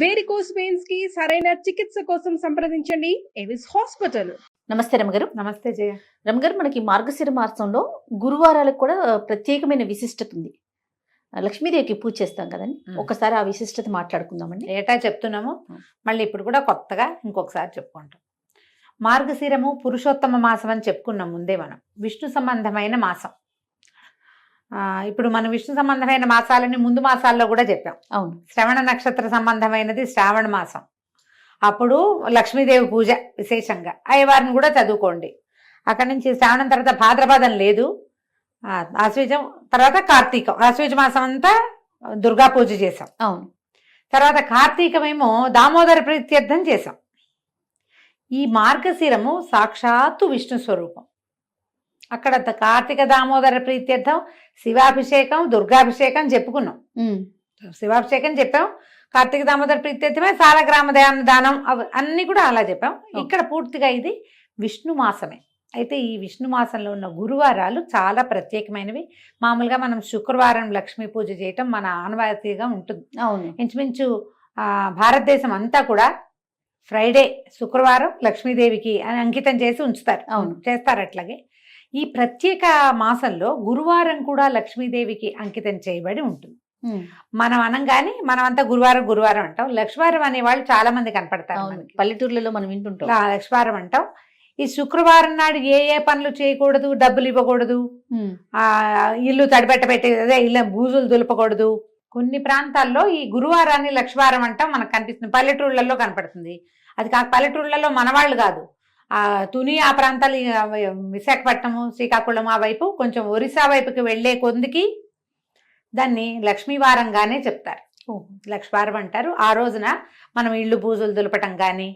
Varicose veins కి సరైన చికిత్స కోసం సంప్రదించండి ఎవిస్ హాస్పిటల్. నమస్తే రమగారు. నమస్తే జయ. రమగారు, మనకి మార్గశిర మాసంలో గురువారాలకు కూడా ప్రత్యేకమైన విశిష్టత ఉంది. లక్ష్మీదేవికి పూజ చేస్తాం కదండి, ఒకసారి ఆ విశిష్టత మాట్లాడుకుందామండి. ఏటా చెప్తున్నాము, మళ్ళీ ఇప్పుడు కూడా కొత్తగా ఇంకొకసారి చెప్పుకుంటాం. మార్గశిరము పురుషోత్తమ మాసం అని చెప్పుకున్నాం ముందే. మనం విష్ణు సంబంధమైన మాసం. ఇప్పుడు మనం విష్ణు సంబంధమైన మాసాలని ముందు మాసాల్లో కూడా చెప్పాం. అవును. శ్రవణ నక్షత్ర సంబంధమైనది శ్రావణ మాసం. అప్పుడు లక్ష్మీదేవి పూజ విశేషంగా అయ్యవారిని కూడా చదువుకోండి. అక్కడి నుంచి శ్రావణం తర్వాత భాద్రపదం లేదు, ఆశ్వీజం తర్వాత కార్తీకం. ఆశ్వీజ మాసం అంతా దుర్గా పూజ చేసాం. అవును. తర్వాత కార్తీకమేమో దామోదర ప్రీత్యర్థం చేసాం. ఈ మార్గశిరము సాక్షాత్తు విష్ణు స్వరూపం. అక్కడ కార్తీక దామోదర ప్రీత్యర్థం శివాభిషేకం దుర్గాభిషేకం చెప్పుకున్నాం. శివాభిషేకం చెప్పాం, కార్తీక దామోదర ప్రీత్యర్థమే సాలగ్రామ దానం అన్ని కూడా అలా చెప్పాం. ఇక్కడ పూర్తిగా ఇది విష్ణు మాసమే. అయితే ఈ విష్ణు మాసంలో ఉన్న గురువారాలు చాలా ప్రత్యేకమైనవి. మామూలుగా మనం శుక్రవారం లక్ష్మీ పూజ చేయటం మన ఆనవాయితీగా ఉంటుంది. అవును. ఇంచుమించు భారతదేశం అంతా కూడా ఫ్రైడే శుక్రవారం లక్ష్మీదేవికి అని అంకితం చేసి ఉంచుతారు. అవును, చేస్తారు. అట్లాగే ఈ ప్రత్యేక మాసంలో గురువారం కూడా లక్ష్మీదేవికి అంకితం చేయబడి ఉంటుంది. మనం అనంగానే మనం అంతా గురువారం గురువారం అంటాం. లక్ష్మీవారం అనే వాళ్ళు చాలా మంది కనపడతారు. పల్లెటూర్లలో మనం వింటుంటాం లక్ష్మీవారం అంటాం. ఈ శుక్రవారం నాడు ఏ ఏ పనులు చేయకూడదు, డబ్బులు ఇవ్వకూడదు, ఇల్లు తడిబెట్ట పెట్టి అదే ఇల్లు బూజులు దులపకూడదు. కొన్ని ప్రాంతాల్లో ఈ గురువారాన్ని లక్ష్మీవారం అంటాం మనకు కనిపిస్తుంది. పల్లెటూళ్ళల్లో కనపడుతుంది. అది కాక పల్లెటూళ్ళలో మనవాళ్ళు కాదు, తుని ఆ ప్రాంతాలు, విశాఖపట్నము శ్రీకాకుళం ఆ వైపు కొంచెం ఒరిస్సా వైపుకి వెళ్లే కొందికి దాన్ని లక్ష్మీవారంగానే చెప్తారు. లక్ష్మీవారం అంటారు. ఆ రోజున మనం ఇళ్ళు బూజులు దులపటం కానీ,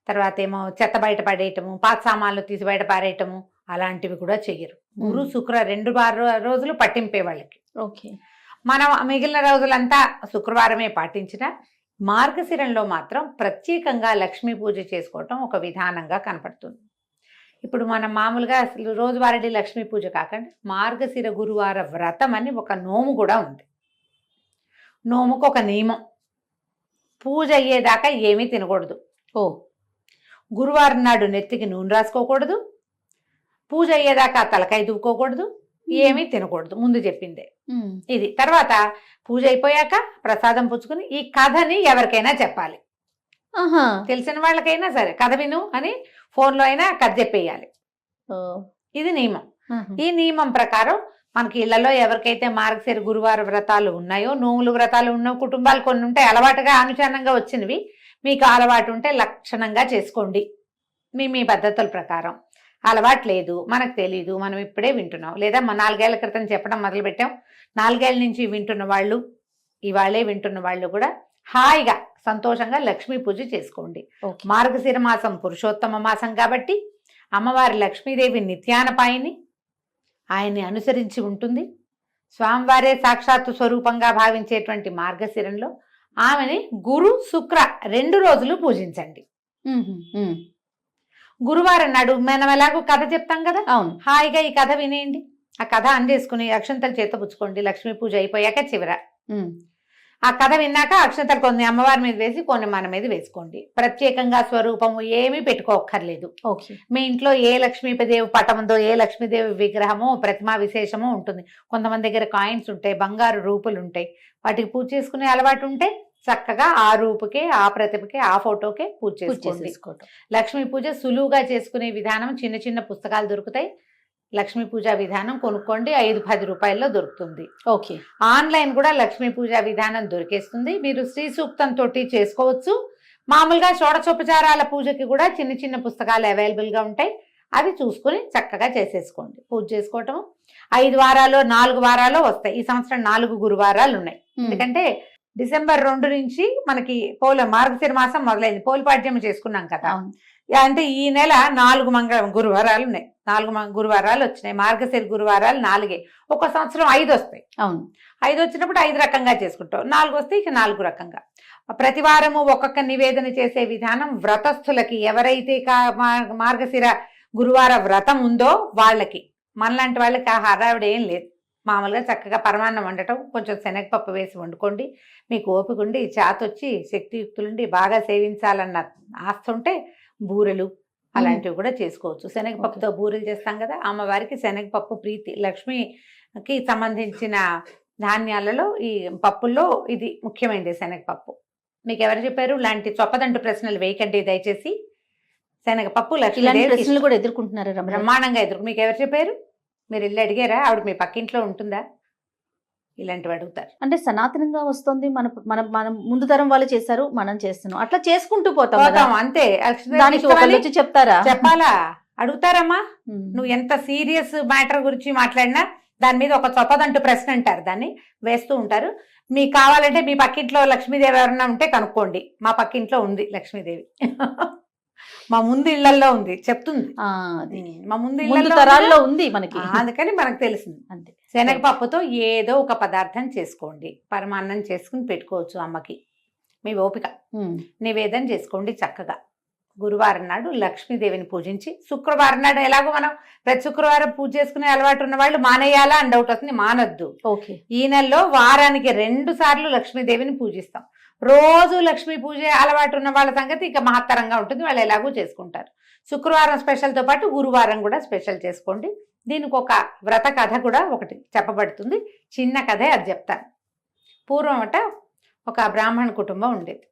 తర్వాత ఏమో చెత్త బయట పడేయటము, పాత సామాన్లు తీసి బయట పారేయటము అలాంటివి కూడా చెయ్యరు. గురు శుక్ర 2 రోజులు పట్టింపే వాళ్ళకి. ఓకే. మనం మిగిలిన రోజులంతా శుక్రవారమే పాటించిన మార్గశిరంలో మాత్రం ప్రత్యేకంగా లక్ష్మీ పూజ చేసుకోవటం ఒక విధానంగా కనపడుతుంది. ఇప్పుడు మనం మామూలుగా అసలు రోజువారీ లక్ష్మీ పూజ కాకుండా మార్గశిర గురువార వ్రతం అని ఒక నోము కూడా ఉంది. నోముకు ఒక నియమం, పూజ అయ్యేదాకా ఏమీ తినకూడదు. గురువారం నాడు నెత్తికి నూనె రాసుకోకూడదు, పూజ అయ్యేదాకా తలకాయ దువ్వుకోకూడదు, ఏమీ తినకూడదు. ముందు చెప్పిందే ఇది. తర్వాత పూజ అయిపోయాక ప్రసాదం పుచ్చుకుని ఈ కథని ఎవరికైనా చెప్పాలి. తెలిసిన వాళ్ళకైనా సరే కథ విను అని ఫోన్లో అయినా కథ చెప్పేయాలి. ఇది నియమం. ఈ నియమం ప్రకారం మనకి ఇళ్లలో ఎవరికైతే మార్గశిర గురువార వ్రతాలు ఉన్నాయో, నోములు వ్రతాలు ఉన్న కుటుంబాలు కొన్ని ఉంటాయి, అలవాటుగా అనుచరణంగా వచ్చినవి. మీకు అలవాటు ఉంటే లక్షణంగా చేసుకోండి మీ పద్ధతుల ప్రకారం. అలవాటు లేదు, మనకు తెలీదు, మనం ఇప్పుడే వింటున్నాం, లేదా 4 ఏళ్ల క్రితం చెప్పడం మొదలుపెట్టాం, 4 ఏళ్ల నుంచి వింటున్న వాళ్ళు, ఇవాళే వింటున్న వాళ్ళు కూడా హాయిగా సంతోషంగా లక్ష్మీ పూజ చేసుకోండి. మార్గశిర మాసం పురుషోత్తమ మాసం కాబట్టి అమ్మవారి లక్ష్మీదేవి నిత్యానపాయిని, ఆయన్ని అనుసరించి ఉంటుంది. స్వామివారే సాక్షాత్తు స్వరూపంగా భావించేటువంటి మార్గశిరంలో ఆమెని గురు శుక్ర 2 రోజులు పూజించండి. గురువారం నాడు మనం ఎలాగో కథ చెప్తాం కదా, అవును, హాయిగా ఈ కథ వినేయండి. ఆ కథ అందేసుకుని అక్షంతలు చేత పుచ్చుకోండి. లక్ష్మీ పూజ అయిపోయాక చివర ఆ కథ విన్నాక అక్షంతలు కొన్ని అమ్మవారి మీద వేసి కొన్ని మన మీద వేసుకోండి. ప్రత్యేకంగా స్వరూపము ఏమీ పెట్టుకోక్కర్లేదు. మీ ఇంట్లో ఏ లక్ష్మీదేవి పటం ఉందో, ఏ లక్ష్మీదేవి విగ్రహమో ప్రతిమా విశేషమో ఉంటుంది. కొంతమంది దగ్గర కాయిన్స్ ఉంటాయి, బంగారు రూపులు ఉంటాయి, వాటికి పూజ చేసుకునే అలవాటు ఉంటే చక్కగా ఆ రూపుకే, ఆ ప్రతిమకే, ఆ ఫోటోకే పూజ చేసుకోండి. లక్ష్మీ పూజ సులువుగా చేసుకునే విధానం చిన్న చిన్న పుస్తకాలు దొరుకుతాయి. లక్ష్మీ పూజ విధానం కొనుక్కోండి, 5-10 రూపాయల్లో దొరుకుతుంది. ఓకే. ఆన్లైన్ కూడా లక్ష్మీ పూజ విధానం దొరికేస్తుంది. మీరు శ్రీ సూక్తంతో చేసుకోవచ్చు. మామూలుగా షోడశోపచారాల పూజకి కూడా చిన్న చిన్న పుస్తకాలు అవైలబుల్గా ఉంటాయి. అవి చూసుకుని చక్కగా చేసేసుకోండి. పూజ చేసుకోవటం 5 వారాలు 4 వారాలు వస్తాయి. ఈ సంవత్సరం 4 గురువారాలు ఉన్నాయి. ఎందుకంటే డిసెంబర్ 2 నుంచి మనకి మార్గశిర మాసం మొదలైంది. పోలిపాడ్యం చేసుకున్నాం కదా, అంటే ఈ నెల 4 గురువారాలు ఉన్నాయి. 4 గురువారాలు వచ్చినాయి. మార్గశిర గురువారాలు 4. ఒక సంవత్సరం 5 వస్తాయి. అవును, 5 వచ్చినప్పుడు 5 రకంగా చేసుకుంటాం. 4 వస్తే ఇక 4 రకంగా. ప్రతి వారము ఒక్కొక్క నివేదన చేసే విధానం వ్రతస్థులకి, ఎవరైతే మార్గశిర గురువార వ్రతం ఉందో వాళ్ళకి, మనలాంటి వాళ్ళకి ఆ హడావిడి ఏం లేదు. మామూలుగా చక్కగా పరమాన్నం వండటం, కొంచెం శనగపప్పు వేసి వండుకోండి. మీకు ఓపిక ఉండి చేతొచ్చి శక్తియుక్తులుండి బాగా సేవించాలన్న ఆశ ఉంటే బూరెలు అలాంటివి కూడా చేసుకోవచ్చు. శనగపప్పుతో బూరెలు చేస్తాం కదా, అమ్మవారికి శనగపప్పు ప్రీతి. లక్ష్మికి సంబంధించిన ధాన్యాలలో ఈ పప్పుల్లో ఇది ముఖ్యమైనది శనగపప్పు. మీకు ఎవరు చెప్పారు? ఇలాంటి చొప్పదంటు ప్రశ్నలు వేయకండి దయచేసి. శనగపప్పు ఇలాంటి లక్ష్మీదేవి ప్రశ్నలు కూడా ఎదుర్కొంటున్నారు రమణ. బ్రహ్మాండంగా మీకు ఎవరు చెప్పారు? మీరు వెళ్ళి అడిగారా? ఆవిడ మీ పక్కింట్లో ఉంటుందా? ఇలాంటివి అడుగుతారు. అంటే సనాతనంగా వస్తుంది, మన మన మన ముందు తరం వాళ్ళు చేశారు, మనం చేస్తున్నాం, అట్లా చేసుకుంటూ పోతాం కదా. పోతాం అంతే. దానికి ఒకళ్ళు వచ్చి చెప్తారా? చెప్పాలా? అడుగుతారమ్మా. నువ్వు ఎంత సీరియస్ మ్యాటర్ గురించి మాట్లాడినా దాని మీద ఒక చొప్పదంటు ప్రశ్న అంటారు, దాన్ని వేస్తూ ఉంటారు. మీకు కావాలంటే మీ పక్కింట్లో లక్ష్మీదేవి ఎవరన్నా ఉంటే కనుక్కోండి. మా పక్కింట్లో ఉంది లక్ష్మీదేవి. మా ముందు ఇళ్లలో ఉంది, చెప్తుంది. మా ముందు తరాల్లో ఉంది మనకి, అందుకని మనకు తెలిసింది. అంతే. శనగపప్పుతో ఏదో ఒక పదార్థం చేసుకోండి. పరమాన్నం చేసుకుని పెట్టుకోవచ్చు అమ్మకి, మీ ఓపిక. నివేదన చేసుకోండి చక్కగా. గురువారం నాడు లక్ష్మీదేవిని పూజించి, శుక్రవారం నాడు ఎలాగో మనం ప్రతి శుక్రవారం పూజ చేసుకునే అలవాటు ఉన్న వాళ్ళు మానేయాలా అని డౌట్ వస్తుంది. మానొద్దు. ఈ నెలలో వారానికి 2 సార్లు లక్ష్మీదేవిని పూజిస్తాం. రోజు లక్ష్మీ పూజ అలవాటు ఉన్న వాళ్ళ సంగతి ఇక మహత్తరంగా ఉంటుంది, వాళ్ళు ఎలాగూ చేసుకుంటారు. శుక్రవారం స్పెషల్తో పాటు గురువారం కూడా స్పెషల్ చేసుకోండి. దీనికి ఒక వ్రత కథ కూడా ఒకటి చెప్పబడుతుంది, చిన్న కథే, అది చెప్తాను. పూర్వం ఒక బ్రాహ్మణ కుటుంబం ఉండేది.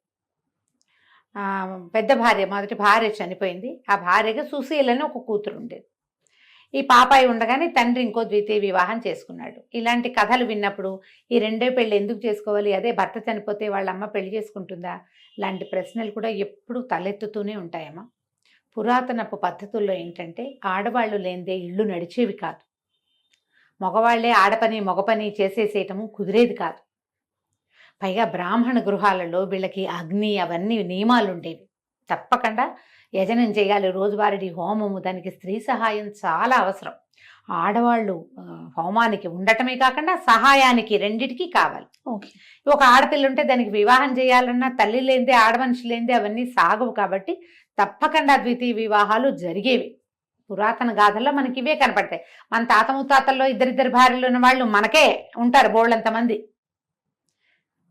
పెద్ద భార్య, మొదటి భార్య చనిపోయింది. ఆ భార్యగా సుశీలని ఒక కూతురు ఉండేది. ఈ పాపాయి ఉండగానే తండ్రి ఇంకో ద్వితీయ వివాహం చేసుకున్నాడు. ఇలాంటి కథలు విన్నప్పుడు ఈ రెండో పెళ్ళి ఎందుకు చేసుకోవాలి, అదే భర్త చనిపోతే వాళ్ళ అమ్మ పెళ్లి చేసుకుంటుందా, ఇలాంటి ప్రశ్నలు కూడా ఎప్పుడూ తలెత్తుతూనే ఉంటాయమ్మా. పురాతనపు పద్ధతుల్లో ఏంటంటే ఆడవాళ్ళు లేనిదే ఇళ్ళు నడిచేవి కాదు. మగవాళ్లే ఆడపని మగ పని చేసేసేయటము కుదిరేది కాదు. పైగా బ్రాహ్మణ గృహాలలో వీళ్ళకి అగ్ని అవన్నీ నియమాలు ఉండేవి. తప్పకుండా యజనం చేయాలి, రోజువారీ హోమము, దానికి స్త్రీ సహాయం చాలా అవసరం. ఆడవాళ్ళు హోమానికి ఉండటమే కాకుండా సహాయానికి రెండిటికి కావాలి. ఒక ఆడపిల్ల ఉంటే దానికి వివాహం చేయాలన్నా తల్లి లేనిదే, ఆడమనిషి లేనిదే అవన్నీ సాగవు. కాబట్టి తప్పకుండా ద్వితీయ వివాహాలు జరిగేవి. పురాతన గాథల్లో మనకి ఇవే కనపడతాయి. మన తాత ముత్తాతల్లో ఇద్దరిద్దరు భార్యలు ఉన్న వాళ్ళు మనకే ఉంటారు బోళ్ళంతమంది.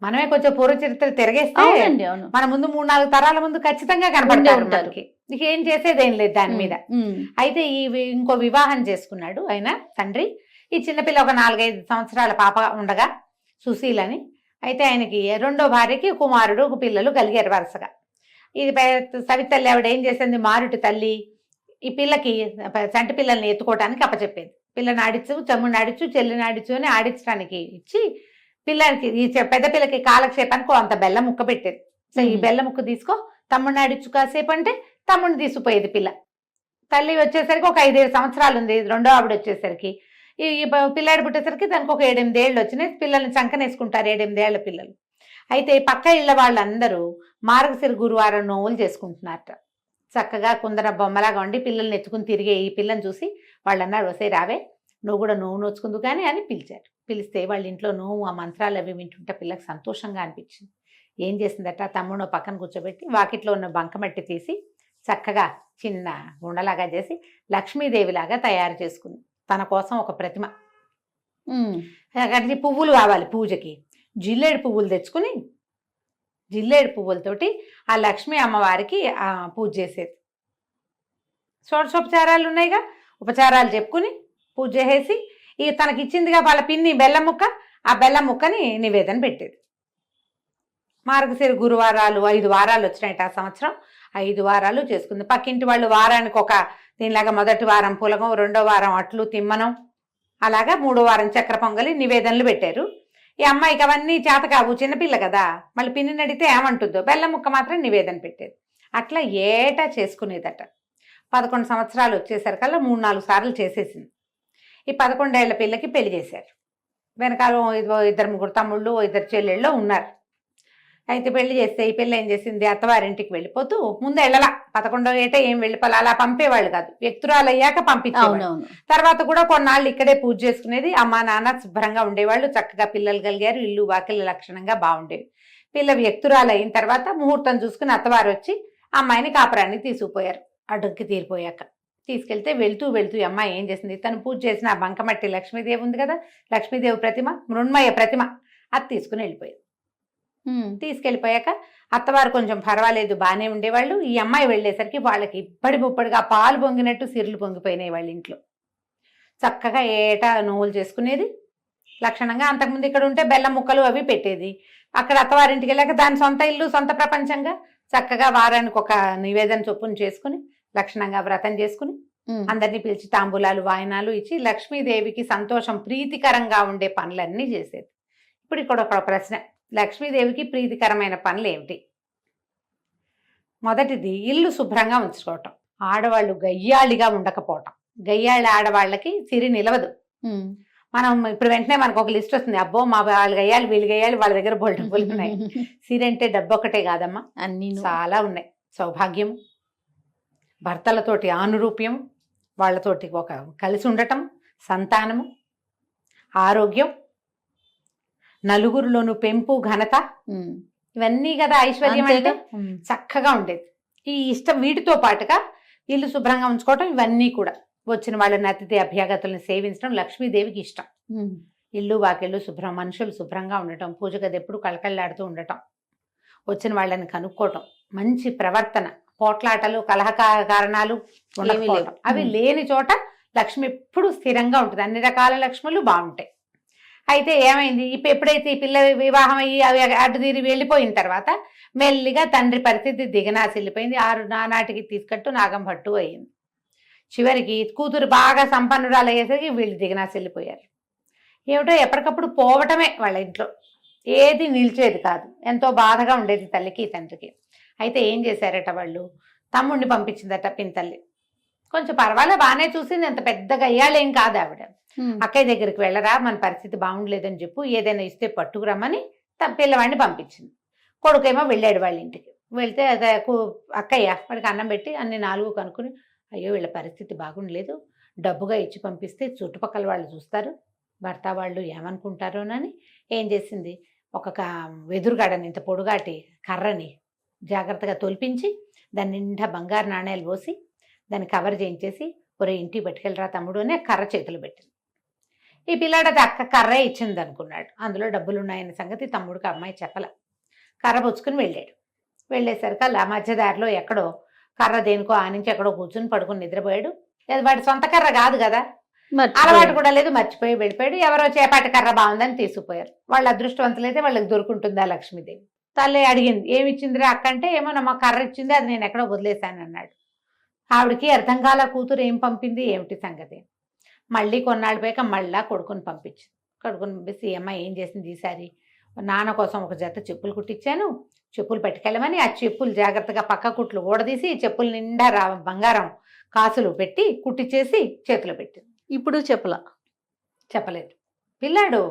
మనమే కొంచెం పూర్వ చరిత్ర తిరగేస్తే మన ముందు 3-4 తరాల ముందు ఖచ్చితంగా కనపడతారు మనకి. ఏం చేసేదేం లేదు దాని మీద. అయితే ఇంకో వివాహం చేసుకున్నాడు ఆయన తండ్రి. ఈ చిన్నపిల్ల ఒక 4-5 సంవత్సరాల పాప ఉండగా సుశీలని. అయితే ఆయనకి రెండో భార్యకి కుమారుడు పిల్లలు కలిగారు వరుసగా. ఇది సవితల్లి ఆవిడ ఏం చేసింది, మారుటి తల్లి ఈ పిల్లకి చంటి పిల్లల్ని ఎత్తుకోవటానికి అప్పచెప్పేది. పిల్లని ఆడిచ్చు, తమ్ముడిని ఆడిచ్చు, చెల్లిని ఆడిచ్చు అని ఆడించడానికి ఇచ్చి పిల్లలకి, ఈ పెద్ద పిల్లకి కాలక్షేపానికి అంత బెల్లం ముక్క పెట్టేది. సో ఈ బెల్లం ముక్క తీసుకో, తమ్ముడిని ఆడిచ్చు కాసేపు అంటే తమ్ముడిని తీసుకుపోయేది పిల్ల. తల్లి వచ్చేసరికి ఒక 5-7 సంవత్సరాలు ఉంది. రెండో ఆవిడ వచ్చేసరికి, ఈ పిల్లాడి పుట్టేసరికి దానికి ఒక 7-8 ఏళ్ళు వచ్చినాయి. పిల్లల్ని చంకనేసుకుంటారు 7-8 ఏళ్ల పిల్లలు. అయితే పక్క ఇళ్ల వాళ్ళందరూ మార్గశిర గురువారం నోవులు చేసుకుంటున్నారట. చక్కగా కుందర బొమ్మలాగా ఉండి పిల్లల్ని ఎత్తుకుని తిరిగే ఈ పిల్లని చూసి వాళ్ళు అన్నారు, వసే రావే నువ్వు కూడా నోవు నోచుకుందు కానీ అని పిలిచారు. పిలిస్తే వాళ్ళ ఇంట్లో నోవు ఆ మంత్రాలు అవి వింటుంటే పిల్లకి సంతోషంగా అనిపించింది. ఏం చేసిందట, తమ్ముడు పక్కన కూర్చోబెట్టి వాకిట్లో ఉన్న బంకమట్టి తీసి చక్కగా చిన్న గుండలాగా చేసి లక్ష్మీదేవిలాగా తయారు చేసుకుంది. తన కోసం ఒక ప్రతిమ. అక్కడికి పువ్వులు కావాలి పూజకి. జిల్లేడు పువ్వులు తెచ్చుకుని జిల్లేడు పువ్వులతోటి ఆ లక్ష్మీ అమ్మవారికి పూజ చేసేది. షోడశోపచారాలు ఉన్నాయిగా, ఉపచారాలు చెప్పుకుని పూజ చేసి తనకి ఇచ్చిందిగా వాళ్ళ పిన్ని బెల్లం ముక్క, ఆ బెల్లం ముక్కని నివేదన పెట్టేది. మార్గశిర గురువారాలు 5 వారాలు వచ్చినాయి ఆ సంవత్సరం. 5 వారాలు చేసుకుంది. పక్కింటి వాళ్ళు వారానికి ఒక దీనిలాగా మొదటి వారం పులగం, రెండో వారం అట్లు తిమ్మనం, అలాగా 3వ వారం చక్కెర పొంగలి నివేదనలు పెట్టారు. ఈ అమ్మాయికి అవన్నీ చేత కావు, చిన్నపిల్ల కదా, మళ్ళీ పిన్నిని అడిగితే ఏమంటుందో, బెల్లం ముక్క మాత్రం నివేదన పెట్టేది. అట్లా ఏటా చేసుకునేదట. 11 సంవత్సరాలు వచ్చేసరికల్లా 3-4 సార్లు చేసేసింది. ఈ 11 ఏళ్ల పిల్లకి పెళ్లి చేశారు. వెనకాల 2-3 తమ్ముళ్ళు, 2 చెల్లెళ్ళు ఉన్నారు. అయితే పెళ్లి చేస్తే ఈ పిల్ల ఏం చేసింది, అత్తవారింటికి వెళ్ళిపోతూ ముందు వెళ్ళలా. 11వ ఏట ఏం వెళ్ళిపోలే, అలా పంపేవాళ్ళు కాదు, వ్యక్తురాలు అయ్యాక పంపించేవాళ్ళు. తర్వాత కూడా కొన్నాళ్ళు ఇక్కడే పూజ చేసుకునేది. అమ్మా నాన్న శుభ్రంగా ఉండేవాళ్ళు, చక్కగా పిల్లలు కలిగారు, ఇల్లు వాకిళ్ళ లక్షణంగా బాగుండేవి. పిల్ల వ్యక్తురాలు అయిన తర్వాత ముహూర్తం చూసుకుని అత్తవారు వచ్చి అమ్మాయిని కాపురాన్ని తీసుకుపోయారు అడ్డుకి తీరిపోయాక. తీసుకెళ్తే వెళ్తూ వెళ్తూ ఈ అమ్మాయి ఏం చేసింది, తను పూజ చేసిన ఆ బంకమట్టి లక్ష్మీదేవి ఉంది కదా, లక్ష్మీదేవి ప్రతిమ, మృణ్మయ ప్రతిమ, అది తీసుకుని వెళ్ళిపోయింది. తీసుకెళ్ళిపోయాక అత్తవారు కొంచెం పర్వాలేదు బాగానే ఉండేవాళ్ళు. ఈ అమ్మాయి వెళ్ళేసరికి వాళ్ళకి ఇప్పటి ముప్పటిగా పాలు పొంగినట్టు సిరులు పొంగిపోయినాయి వాళ్ళ ఇంట్లో. చక్కగా ఏటా నోవులు చేసుకునేది లక్షణంగా. అంతకుముందు ఇక్కడ ఉంటే బెల్లం ముక్కలు అవి పెట్టేది. అక్కడ అత్తవారింటికి వెళ్ళాక దాని సొంత ఇల్లు, సొంత ప్రపంచంగా చక్కగా వారానికి ఒక నివేదన చొప్పున చేసుకుని లక్షణంగా వ్రతం చేసుకుని అందరినీ పిలిచి తాంబూలాలు వాయినాలు ఇచ్చి లక్ష్మీదేవికి సంతోషం ప్రీతికరంగా ఉండే పనులన్నీ చేసేది. ఇప్పుడు ఇక్కడ ఒక ప్రశ్న, లక్ష్మీదేవికి ప్రీతికరమైన పనులు ఏమిటి? మొదటిది ఇల్లు శుభ్రంగా ఉంచుకోవటం, ఆడవాళ్ళు గయ్యాళిగా ఉండకపోవటం. గయ్యాళి ఆడవాళ్ళకి సిరి నిలవదు. మనం ఇప్పుడు వెంటనే మనకు ఒక లిస్ట్ వస్తుంది, అబ్బో మా వాళ్ళు గయ్యాలి వీళ్ళు గయ్యాలి వాళ్ళ దగ్గర బోల్ డబ్బులు ఉన్నాయి. సిరి అంటే డబ్బు ఒకటే కాదమ్మా, అన్ని చాలా ఉన్నాయి. సౌభాగ్యం, భర్తలతోటి ఆనురూప్యం, వాళ్ళతోటి ఒక కలిసి ఉండటం, సంతానము, ఆరోగ్యం, నలుగురిలోను పెంపు, ఘనత, ఇవన్నీ కదా ఐశ్వర్యం అంటే. చక్కగా ఉండేది. ఈ ఇష్టం వీటితో పాటుగా ఇల్లు శుభ్రంగా ఉంచుకోవటం, ఇవన్నీ కూడా వచ్చిన వాళ్ళని అతిథి అభ్యాగతులను సేవించడం లక్ష్మీదేవికి ఇష్టం. ఇల్లు వాకిళ్ళు శుభ్రం, మనుషులు శుభ్రంగా ఉండటం, పూజ గది ఎప్పుడు కళకళలాడుతూ ఉండటం, వచ్చిన వాళ్ళని కనుక్కోవటం, మంచి ప్రవర్తన, పోట్లాటలు కలహ కారణాలు ఉండకపోవటం, అవి లేని చోట లక్ష్మి ఎప్పుడు స్థిరంగా ఉంటుంది. అన్ని రకాల లక్ష్ములు బాగుంటాయి. అయితే ఏమైంది, ఎప్పుడైతే ఈ పిల్ల వివాహం అయ్యి అవి అడ్డుదీరి వెళ్ళిపోయిన తర్వాత మెల్లిగా తండ్రి పరిస్థితి దిగనాసిల్లిపోయింది. నానాటికి తీసుకట్టు నాగం భట్టు అయ్యింది. చివరికి కూతురు బాగా సంపన్నురాలు అయ్యేసరికి వీళ్ళు దిగనాసిల్లిపోయారు. ఏమిటో ఎప్పటికప్పుడు పోవటమే వాళ్ళ ఇంట్లో, ఏది నిలిచేది కాదు. ఎంతో బాధగా ఉండేది తల్లికి తండ్రికి. అయితే ఏం చేశారట వాళ్ళు, తమ్ముడిని పంపించిందట పినతల్లి. కొంచెం పర్వాలే బాగానే చూసింది, ఎంత పెద్దగా అయ్యాలేం కాదు ఆవిడ. అక్కయ్య దగ్గరికి వెళ్ళరా, మన పరిస్థితి బాగుండలేదని చెప్పు, ఏదైనా ఇస్తే పట్టుకురమ్మని పిల్లవాడిని పంపించింది. కొడుకేమో వెళ్ళాడు వాళ్ళ ఇంటికి. వెళ్తే అదే అక్కయ్య వాడికి అన్నం పెట్టి అన్ని 4 కనుక్కుని, అయ్యో వీళ్ళ పరిస్థితి బాగుండలేదు, డబ్బుగా ఇచ్చి పంపిస్తే చుట్టుపక్కల వాళ్ళు చూస్తారు, భర్త వాళ్ళు ఏమనుకుంటారోనని ఏం చేసింది, ఒక వెదురుగాడని ఇంత పొడుగాటి కర్రని జాగ్రత్తగా తొలిపించి దాని నిండా బంగారు నాణేలు పోసి దాన్ని కవర్ చేయించేసి, ఒరే ఇంటికి పట్టుకెళ్ళరా తమ్ముడు అని కర్ర చేతులు పెట్టింది. ఈ పిల్లాడు అది అక్క కర్రే ఇచ్చింది అనుకున్నాడు, అందులో డబ్బులు ఉన్నాయన్న సంగతి తమ్ముడికి అమ్మాయి చెప్పల. కర్ర పుచ్చుకుని వెళ్ళాడు. వెళ్ళేసరికి అలా మధ్యదారిలో ఎక్కడో కర్ర దేనికో ఆనించి ఎక్కడో కూర్చుని పడుకుని నిద్రపోయాడు. వాడి సొంత కర్ర కాదు కదా, అలవాటు కూడా లేదు, మర్చిపోయి వెళ్ళిపోయాడు. ఎవరో చేపాటి కర్ర బాగుందని తీసుకుపోయారు. వాళ్ళ అదృష్టవంతులైతే వాళ్ళకి దొరుకుంటుందా లక్ష్మీదేవి. తల్లి అడిగింది, ఏమి ఇచ్చిందిరా అక్క అంటే, ఏమో నమ్మ కర్ర ఇచ్చింది, అది నేను ఎక్కడో వదిలేశాను అన్నాడు. ఆవిడకి అర్థం కాల, కూతురు ఏం పంపింది ఏమిటి సంగతి. మళ్ళీ కొన్నాళ్ళు పోయాక మళ్ళా కొడుకుని పంపించింది. కొడుకుని పంపిస్తే ఈ అమ్మాయి ఏం చేసింది, ఈసారి నాన్న కోసం ఒక జత చెప్పులు కుట్టించాను, చెప్పులు పట్టుకెళ్ళమని ఆ చెప్పులు జాగ్రత్తగా పక్క కుట్లు ఊడదీసి చెప్పులు నిండా బంగారం కాసులు పెట్టి కుట్టించేసి చేతిలో పెట్టింది. ఇప్పుడు చెప్పలేదు. పిల్లాడు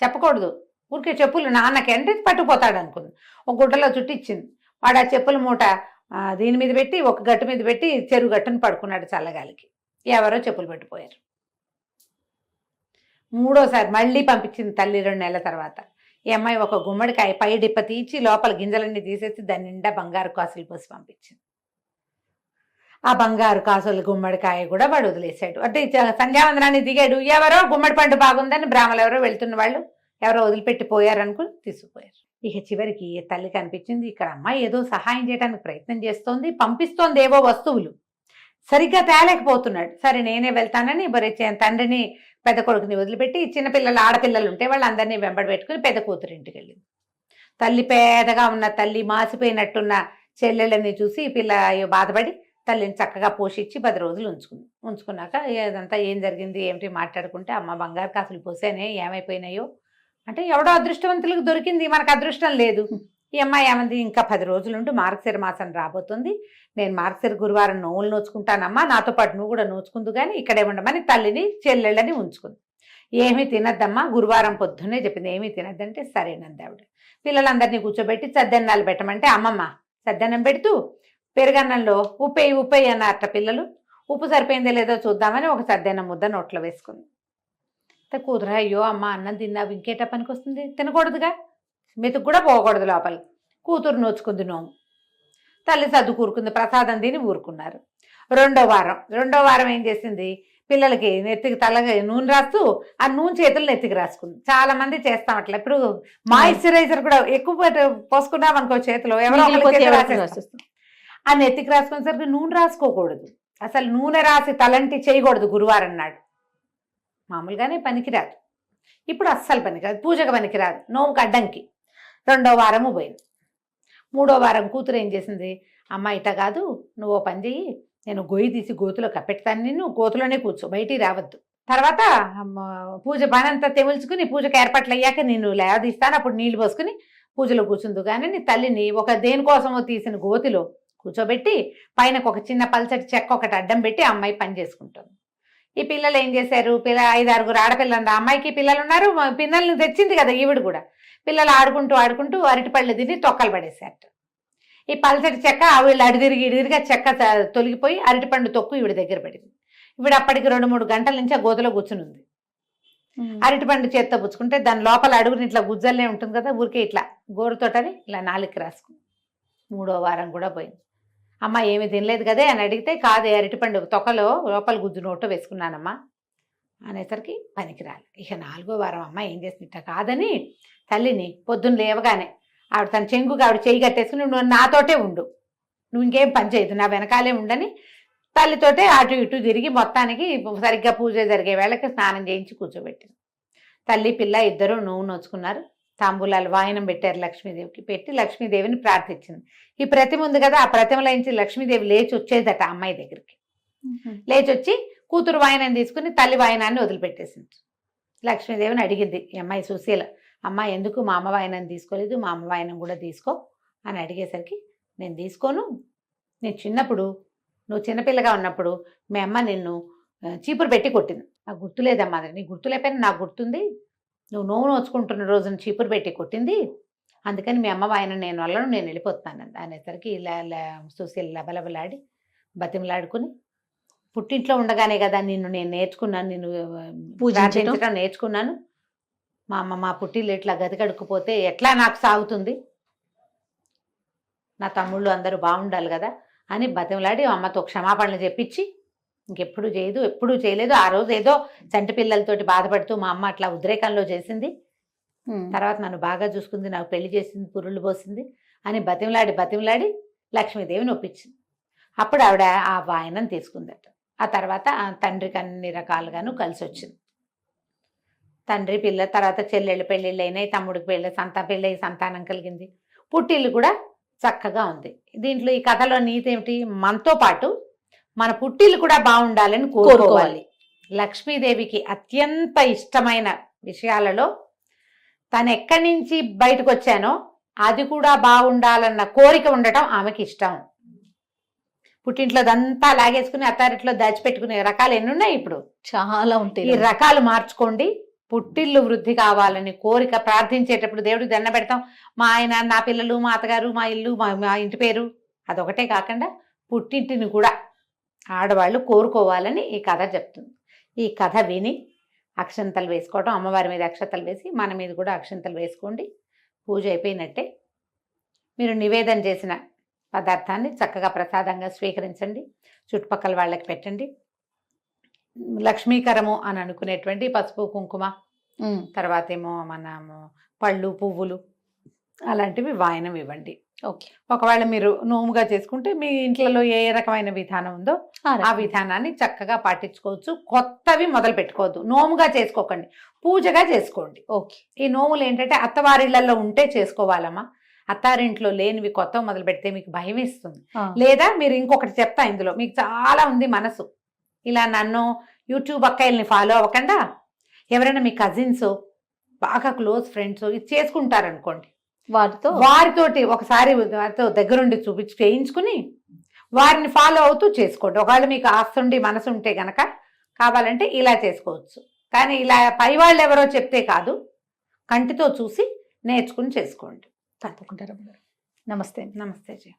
చెప్పకూడదు, ఊరికే చెప్పులు నాన్నకి అంటే పట్టుకుపోతాడు అనుకుంది. ఒక గుడ్డలో చుట్టిచ్చింది. వాడు ఆ చెప్పుల మూట దీని మీద పెట్టి ఒక గట్టు మీద పెట్టి చెరువు గట్టును పడుకున్నాడు చల్లగాలికి. ఎవరో చెప్పులు పెట్టిపోయారు. 3వసారి మళ్ళీ పంపించింది తల్లి 2 నెలల తర్వాత. ఈ అమ్మాయి ఒక గుమ్మడికాయ పై డిప్ప తీసి లోపల గింజలన్నీ తీసేసి దాని నిండా బంగారు కాసులు పోసి పంపించింది. ఆ బంగారు కాసులు గుమ్మడికాయ కూడా వాడు వదిలేశాడు. అంటే సంధ్యావందనాన్ని దిగాడు, ఎవరో గుమ్మడి పండు బాగుందని బ్రాహ్మలు ఎవరో వెళ్తున్న వాళ్ళు ఎవరో వదిలిపెట్టి పోయారనుకుని తీసుకుపోయారు. ఇక చివరికి తల్లికి అనిపించింది, ఇక్కడ అమ్మాయి ఏదో సహాయం చేయడానికి ప్రయత్నం చేస్తోంది, పంపిస్తోంది ఏవో వస్తువులు, సరిగ్గా తేలేకపోతున్నాడు. సరే నేనే వెళ్తానని తండ్రిని పెద్ద కొడుకుని వదిలిపెట్టి చిన్నపిల్లలు ఆడపిల్లలు ఉంటే వాళ్ళందరినీ వెంబడి పెట్టుకుని పెద్ద కూతురు ఇంటికి వెళ్ళింది. తల్లి పేదగా ఉన్న తల్లి మాసిపోయినట్టున్న చెల్లెళ్ళని చూసి పిల్ల బాధపడి తల్లిని చక్కగా పోషించి 10 రోజులు ఉంచుకున్నాక ఇదంతా ఏం జరిగింది ఏమిటి మాట్లాడుకుంటే, అమ్మ బంగారు కాసులు పోసానే ఏమైపోయినాయో అంటే, ఎవడో అదృష్టవంతులకు దొరికింది, మనకు అదృష్టం లేదు. ఈ అమ్మాయి ఏమంది, ఇంకా 10 రోజులుంటూ మార్గశిర మాసం రాబోతుంది, నేను మార్గశిర గురువారం నోవులు నోచుకుంటానమ్మా, నాతో పాటు నువ్వు కూడా నోచుకుందు కానీ ఇక్కడే ఉండమని తల్లిని చెల్లెళ్ళని ఉంచుకుంది. ఏమీ తినద్దమ్మా, గురువారం పొద్దున్నే చెప్పింది, ఏమీ తినద్దంటే సరేనంది ఆవిడ. పిల్లలందరినీ కూర్చోబెట్టి సద్దెన్నాలు పెట్టమంటే, అమ్మమ్మ సద్దన్నం పెడుతూ పెరుగన్నంలో ఉప్పేయి అన్నారట పిల్లలు. ఉప్పు సరిపోయిందో లేదో చూద్దామని ఒక సద్దెన్నం ముద్ద నోట్లో వేసుకుంది. కూతురు, అయ్యో అమ్మ అన్నం తిన్నావు ఇంకేట పనికి వస్తుంది, తినకూడదుగా, మెతుకు కూడా పోకూడదు లోపలికి. కూతురు నోచుకుంది నోము. తల్లి సర్దు కూరుకుంది, ప్రసాదం తిని ఊరుకున్నారు. రెండో వారం ఏం చేసింది, పిల్లలకి నెత్తికి తలగా నూనె రాస్తూ ఆ నూనె చేతులు నెత్తికి రాసుకుంది. చాలా మంది చేస్తాం అట్లా. ఇప్పుడు మాయిశ్చరైజర్ కూడా ఎక్కువ పోసుకున్నాం అనుకో చేతిలో, ఎవరో రాసేస్తాం. ఆ నెత్తికి రాసుకునేసరికి నూనె రాసుకోకూడదు, అసలు నూనె రాసి తలంటి చేయకూడదు గురువారం నాడు. మామూలుగానే పనికిరాదు, ఇప్పుడు అస్సలు పనికిరాదు, పూజకు పనికిరాదు, నోముకు అడ్డంకి. రెండో వారము పోయింది. మూడో వారం కూతురు ఏం చేసింది, అమ్మ ఇట కాదు, నువ్వు పని చెయ్యి, నేను గొయ్యి తీసి గోతులో కప్పెడతాను, నిన్ను గోతులోనే కూర్చో, బయటికి రావద్దు. తర్వాత పూజ పనంతా తెముల్చుకుని పూజకు ఏర్పాట్లు అయ్యాక నేను లేవదీస్తాను, అప్పుడు నీళ్లు పోసుకుని పూజలో కూర్చుందు. కానీ నీ తల్లిని ఒక దేనికోసమో తీసిన గోతిలో కూర్చోబెట్టి పైన ఒక చిన్న పల్చటి చెక్క ఒకటి అడ్డం పెట్టి అమ్మాయి పని చేసుకుంటుంది. ఈ పిల్లలు ఏం చేశారు, 5-6 ఆడపిల్లలు, అమ్మాయికి పిల్లలు ఉన్నారు, పిల్లల్ని తెచ్చింది కదా ఈవిడ కూడా. పిల్లలు ఆడుకుంటూ అరటిపళ్ళు తిని తొక్కలు పడేశారు. ఈ పల్చటి చెక్క వీళ్ళు ఇడిదిరిగా చెక్క తొలగిపోయి అరటిపండు తొక్కు ఈవిడ దగ్గర పడింది. ఈవిడ అప్పటికి 2-3 గంటల నుంచి ఆ గోతలో కూర్చుని ఉంది. అరటిపండు చేత్తో పుచ్చుకుంటే దాని లోపల అడుగుని ఇట్లా గుజ్జల్లే ఉంటుంది కదా, ఊరికే ఇట్లా గోరుతోటని ఇలా నాలుగుకి రాసుకుంది. మూడో వారం కూడా పోయింది. అమ్మ ఏమి తినలేదు కదే అని అడిగితే, కాదే అరటిపండు తొక్కలో లోపల గుజ్జు నోట్లో వేసుకున్నానమ్మా అనేసరికి పనికిరాలి. ఇక 4వ వారం అమ్మ ఏం చేసిందిట కాదని తల్లిని పొద్దున్న లేవగానే ఆవిడ తన చెంగుగా ఆవిడ చేయి కట్టేసుకుని, నువ్వు నాతోటే ఉండు, నువ్వు ఇంకేం పని చేయదు, నా వెనకాలే ఉండని తల్లితోటే అటు ఇటు తిరిగి మొత్తానికి సరిగ్గా పూజ జరిగే వేళకి స్నానం చేయించి కూర్చోబెట్టింది. తల్లి పిల్ల ఇద్దరు నువ్వు నోచుకున్నారు. తాంబూలాలు వాయనం పెట్టారు లక్ష్మీదేవికి. పెట్టి లక్ష్మీదేవిని ప్రార్థించింది. ఈ ప్రతిమ ఉంది కదా, ఆ ప్రతిమలోంచి లక్ష్మీదేవి లేచి వచ్చేదట అమ్మాయి దగ్గరికి. లేచి వచ్చి కూతురు వాయనం తీసుకుని తల్లి వాయనాన్ని వదిలిపెట్టేసింది. లక్ష్మీదేవిని అడిగింది ఈ అమ్మాయి సుశీల, అమ్మ ఎందుకు మా అమ్మ వాయనం తీసుకోలేదు, మా అమ్మ వాయనం కూడా తీసుకో అని అడిగేసరికి, నేను తీసుకోను, నేను చిన్నప్పుడు నువ్వు చిన్నపిల్లగా ఉన్నప్పుడు మీ అమ్మ నిన్ను చీపురు పెట్టి కొట్టింది, నాకు గుర్తులేదమ్మా, నీ గుర్తులేకపోయినా నాకు గుర్తుంది, నువ్వు నోవు నోచుకుంటున్న రోజున చీపురు పెట్టి కొట్టింది, అందుకని మీ అమ్మ వాయన నేను వల్లను, నేను వెళ్ళిపోతున్నాను అనేసరికి ఇలా సుశీల లబలబలాడి బతిమలాడుకుని, పుట్టింట్లో ఉండగానే కదా నిన్ను నేను నేర్చుకున్నాను, నిన్ను పూజించడం నేర్చుకున్నాను, మా అమ్మ మా పుట్టిల్లు ఇట్లా గది కడుక్కుపోతే ఎట్లా నాకు సాగుతుంది, నా తమ్ముళ్ళు అందరూ బాగుండాలి కదా అని బతిమలాడి అమ్మతో క్షమాపణలు చెప్పించి ఇంకెప్పుడు చేయదు, ఎప్పుడూ చేయలేదు. ఆ రోజు ఏదో చంటి పిల్లలతోటి బాధపడుతూ మా అమ్మ అట్లా ఉద్రేకంలో చేసింది, తర్వాత నన్ను బాగా చూసుకుంది, నాకు పెళ్లి చేసింది, పురుళ్ళు పోసింది అని బతిమలాడి లక్ష్మీదేవిని ఒప్పించింది. అప్పుడు ఆవిడ ఆ వాయనం తీసుకుందట. ఆ తర్వాత తండ్రికి అన్ని రకాలుగాను కలిసి వచ్చింది. తండ్రి పిల్ల తర్వాత చెల్లెళ్ళు పెళ్ళిళ్ళు అయినాయి, తమ్ముడికి పెళ్ళి సంతానం కలిగింది, పుట్టిల్లు కూడా చక్కగా ఉంది. దీంట్లో ఈ కథలో నీతి ఏమిటి, మనతో పాటు మన పుట్టిల్లు కూడా బాగుండాలని కోరుకోవాలి. లక్ష్మీదేవికి అత్యంత ఇష్టమైన విషయాలలో తను ఎక్కడి నుంచి బయటకు వచ్చానో అది కూడా బాగుండాలన్న కోరిక ఉండటం ఆమెకి ఇష్టం. పుట్టింట్లో దంతా లాగేసుకుని అత్తారింట్లో దాచిపెట్టుకునే రకాలు ఎన్ని ఉన్నాయి, ఇప్పుడు చాలా ఉంటాయి. ఈ రకాలు మార్చుకోండి. పుట్టిల్లు వృద్ధి కావాలని కోరిక ప్రార్థించేటప్పుడు దేవుడికి దండ పెడతాం, మా ఆయన, నా పిల్లలు, మా అత్తగారు, మా ఇల్లు, మా ఇంటి పేరు, అదొకటే కాకుండా పుట్టింటిని కూడా ఆడవాళ్ళు కోరుకోవాలని ఈ కథ చెప్తుంది. ఈ కథ విని అక్షంతలు వేసుకోవటం, అమ్మవారి మీద అక్షంతలు వేసి మన మీద కూడా అక్షంతలు వేసుకోండి. పూజ అయిపోయినట్టే. మీరు నివేదన చేసిన పదార్థాన్ని చక్కగా ప్రసాదంగా స్వీకరించండి, చుట్టుపక్కల వాళ్ళకి పెట్టండి. లక్ష్మీకరము అని అనుకునేటువంటి పసుపు కుంకుమ, తర్వాత ఏమో మనము పళ్ళు పువ్వులు అలాంటివి వాయనం ఇవ్వండి. ఓకే. ఒకవేళ మీరు నోముగా చేసుకుంటే మీ ఇంట్లో ఏ రకమైన విధానం ఉందో ఆ విధానాన్ని చక్కగా పాటించుకోవచ్చు. కొత్తవి మొదలు పెట్టుకోవద్దు, నోముగా చేసుకోకండి, పూజగా చేసుకోండి. ఓకే. ఈ నోములు ఏంటంటే అత్తవారిళ్లలో ఉంటే చేసుకోవాలమ్మా, అత్తారింట్లో లేనివి కొత్త మొదలు పెడితే మీకు భయం వేస్తుంది. లేదా మీరు ఇంకొకటి చెప్తా, ఇందులో మీకు చాలా ఉంది మనసు, ఇలా నన్ను యూట్యూబ్ అక్కయ్యల్ని ఫాలో అవ్వకుండా ఎవరైనా మీ కజిన్స్ బాగా క్లోజ్ ఫ్రెండ్స్ ఇది చేసుకుంటారనుకోండి, వారితోటి ఒకసారి వారితో దగ్గరుండి చేయించుకుని వారిని ఫాలో అవుతూ చేసుకోండి. ఒకవేళ మీకు ఆస్తుండి మనసు ఉంటే గనక కావాలంటే ఇలా చేసుకోవచ్చు. కానీ ఇలా పై వాళ్ళు ఎవరో చెప్తే కాదు, కంటితో చూసి నేర్చుకుని చేసుకోండి. తప్పకుండా. నమస్తే. నమస్తే జీ.